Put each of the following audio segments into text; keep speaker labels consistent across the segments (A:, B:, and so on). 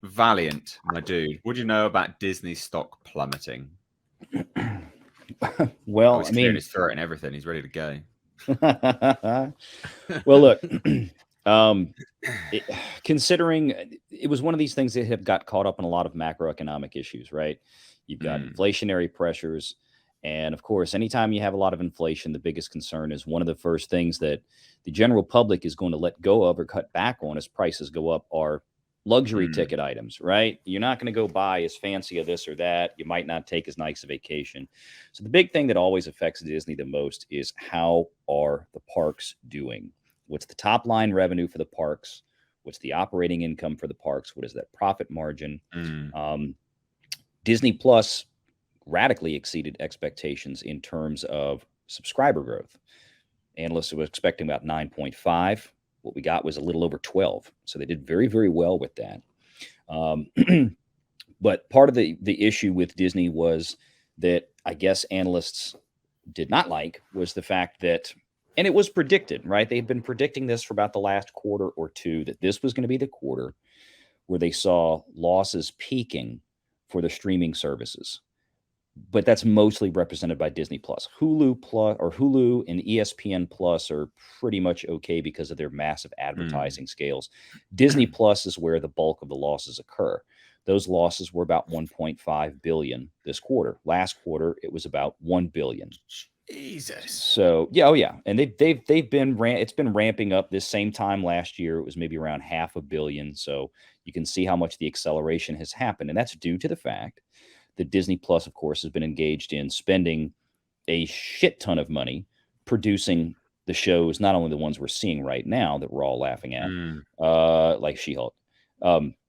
A: Valiant, my dude. What do you know about Disney stock plummeting? Oh,
B: Well,
A: he's
B: I
A: clearing
B: mean,
A: his throat and everything. He's ready to go.
B: well, look, um, it, considering it was one of these things that have got caught up in a lot of macroeconomic issues, right? You've got
A: Mm,
B: inflationary pressures. And of course, anytime you have a lot of inflation, the biggest concern is one of the first things that the general public is going to let go of or cut back on as prices go up are luxury
A: mm,
B: ticket items, right? You're not going to go buy as fancy of this or that. You might not take as nice a vacation. So the big thing that always affects Disney the most is how are the parks doing? What's the top line revenue for the parks? What's the operating income for the parks? What is that profit margin?
A: mm,
B: Um, Disney Plus radically exceeded expectations in terms of subscriber growth. Analysts were expecting about 9.5. What we got was a little over 12. So they did very, very well with that. Um, but part of the issue with Disney was that I guess analysts did not like was the fact that, and it was predicted, right? They've been predicting this for about the last quarter or two, that this was going to be the quarter where they saw losses peaking for the streaming services. But that's mostly represented by Disney Plus. Hulu Plus or Hulu and ESPN Plus are pretty much okay because of their massive
A: mm.
B: advertising scales. Disney Plus is where the bulk of the losses occur. Those losses were about 1.5 billion this quarter. Last quarter it was about 1 billion.
A: Jesus.
B: So yeah, oh yeah, and they've been it's been ramping up. This same time last year, it was maybe around half a billion. So you can see how much the acceleration has happened, and that's due to the fact that Disney Plus, of course, has been engaged in spending a shit ton of money producing the shows, not only the ones we're seeing right now that we're all laughing at,
A: Mm,
B: like She-Hulk,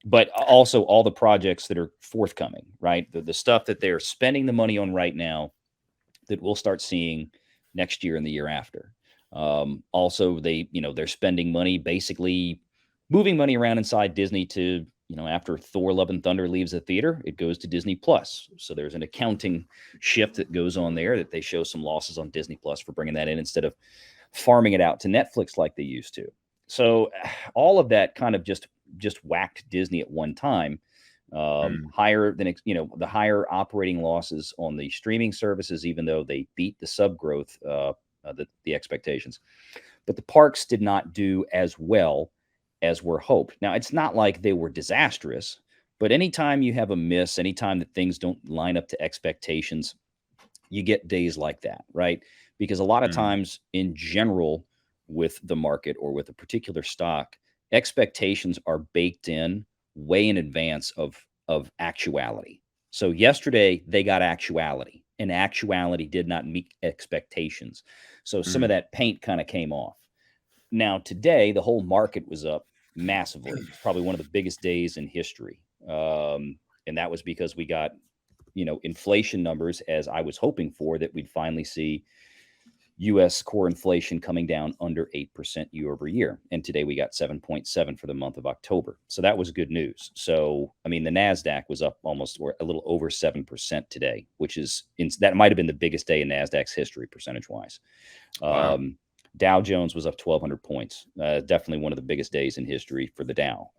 B: but also all the projects that are forthcoming. Right, the stuff that they're spending the money on right now that we'll start seeing next year and the year after. Also, they're spending money, basically moving money around inside Disney to, after Thor: Love and Thunder leaves the theater, it goes to Disney Plus. So there's an accounting shift that goes on there, that they show some losses on Disney Plus for bringing that in instead of farming it out to Netflix like they used to. So all of that kind of just whacked Disney at one time.
A: mm,
B: Higher than the higher operating losses on the streaming services, even though they beat the sub growth, the expectations. But the parks did not do as well as were hoped. Now it's not like they were disastrous, but anytime you have a miss, anytime that things don't line up to expectations, you get days like that, right? Because a lot of
A: mm,
B: times in general with the market or with a particular stock, expectations are baked in way in advance of actuality. So yesterday they got actuality, and actuality did not meet expectations. So some of
A: mm.
B: that paint kind of came off. Now today the whole market was up massively. It's probably one of the biggest days in history. And that was because we got inflation numbers, as I was hoping for, that we'd finally see US core inflation coming down under 8% year over year. And today we got 7.7 for the month of October. So that was good news. So, I mean, the NASDAQ was up almost, or a little over 7% today, which is, that might have been the biggest day in NASDAQ's history, percentage wise.
A: Wow.
B: Dow Jones was up 1,200 points. Definitely one of the biggest days in history for the Dow.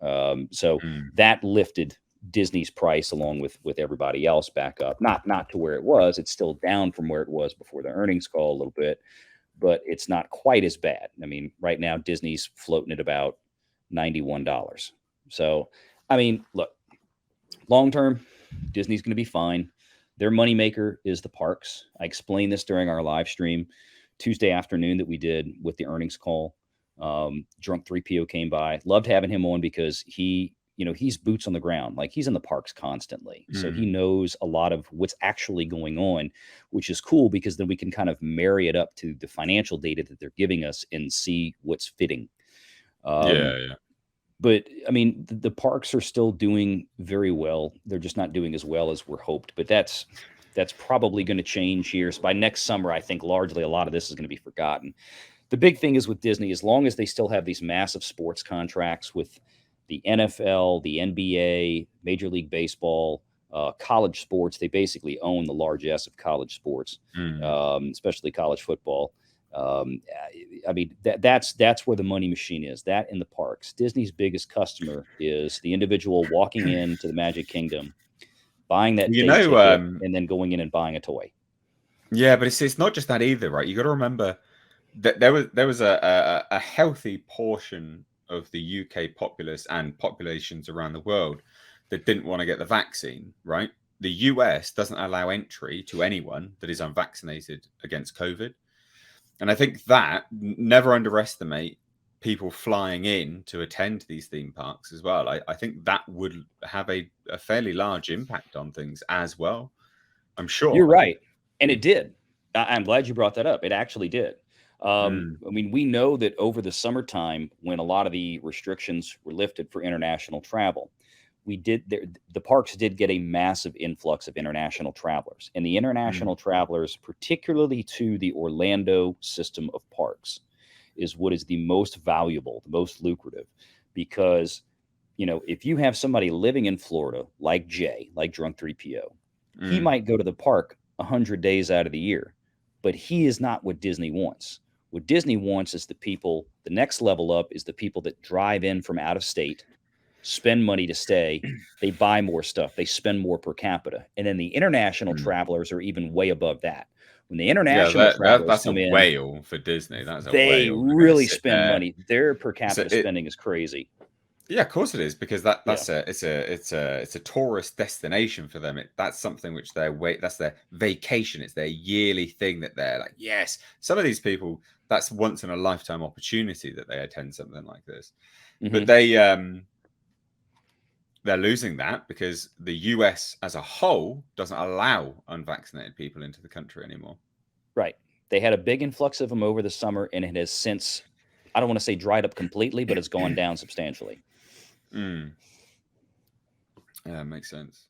B: So
A: Mm,
B: that lifted Disney's price along with everybody else back up. Not to where it was. It's still down from where it was before the earnings call a little bit, but it's not quite as bad. I mean, right now Disney's floating at about $91. So, I mean, look, long term, Disney's going to be fine. Their moneymaker is the parks. I explained this during our live stream Tuesday afternoon that we did with the earnings call. Drunk 3PO came by. Loved having him on because he's boots on the ground. Like, he's in the parks constantly. So he
A: mm.
B: knows a lot of what's actually going on, which is cool because then we can kind of marry it up to the financial data that they're giving us and see what's fitting. Um,
A: Yeah, yeah.
B: but I mean, the parks are still doing very well. They're just not doing as well as we're hoped. But that's probably going to change here. So by next summer, I think largely a lot of this is going to be forgotten. The big thing is with Disney, as long as they still have these massive sports contracts with the NFL, the NBA, Major League Baseball, college sports, they basically own the largesse of college sports,
A: Mm,
B: especially college football. I mean, that's where the money machine is. That in the parks. Disney's biggest customer is the individual walking into the Magic Kingdom, buying that
A: You
B: day
A: know,
B: ticket, and then going in and buying a toy.
A: yeah, but it's not just that either, right? You got to remember that there was a healthy portion of the UK populace and populations around the world that didn't want to get the vaccine, right? The US doesn't allow entry to anyone that is unvaccinated against COVID. And I think that never underestimate people flying in to attend these theme parks as well. I think that would have a fairly large impact on things as well. I'm sure.
B: You're right. And it did. I'm glad you brought that up. It actually did.
A: Mm.
B: I mean, we know that over the summertime, when a lot of the restrictions were lifted for international travel, the parks did get a massive influx of international travelers. And the international travelers, particularly to the Orlando system of parks, is what is the most valuable, the most lucrative, because, if you have somebody living in Florida, like Jay, like Drunk 3PO, he might go to the park 100 days out of the year, but he is not what Disney wants. What Disney wants is the next level up is the people that drive in from out of state, spend money to stay, they buy more stuff, they spend more per capita. And then the international travelers are even way above that. When the international travelers
A: that's
B: come
A: a
B: in,
A: whale for Disney. That's a
B: they
A: whale.
B: really spend money. Their per capita spending is crazy.
A: Yeah, of course it is, because it's a tourist destination for them. That's something which that's their vacation. It's their yearly thing that they're like, yes. Some of these people, that's once in a lifetime opportunity that they attend something like this. But they're losing that because the US as a whole doesn't allow unvaccinated people into the country anymore.
B: Right. They had a big influx of them over the summer, and it has since, I don't want to say dried up completely, but it's gone down substantially.
A: Yeah, makes sense.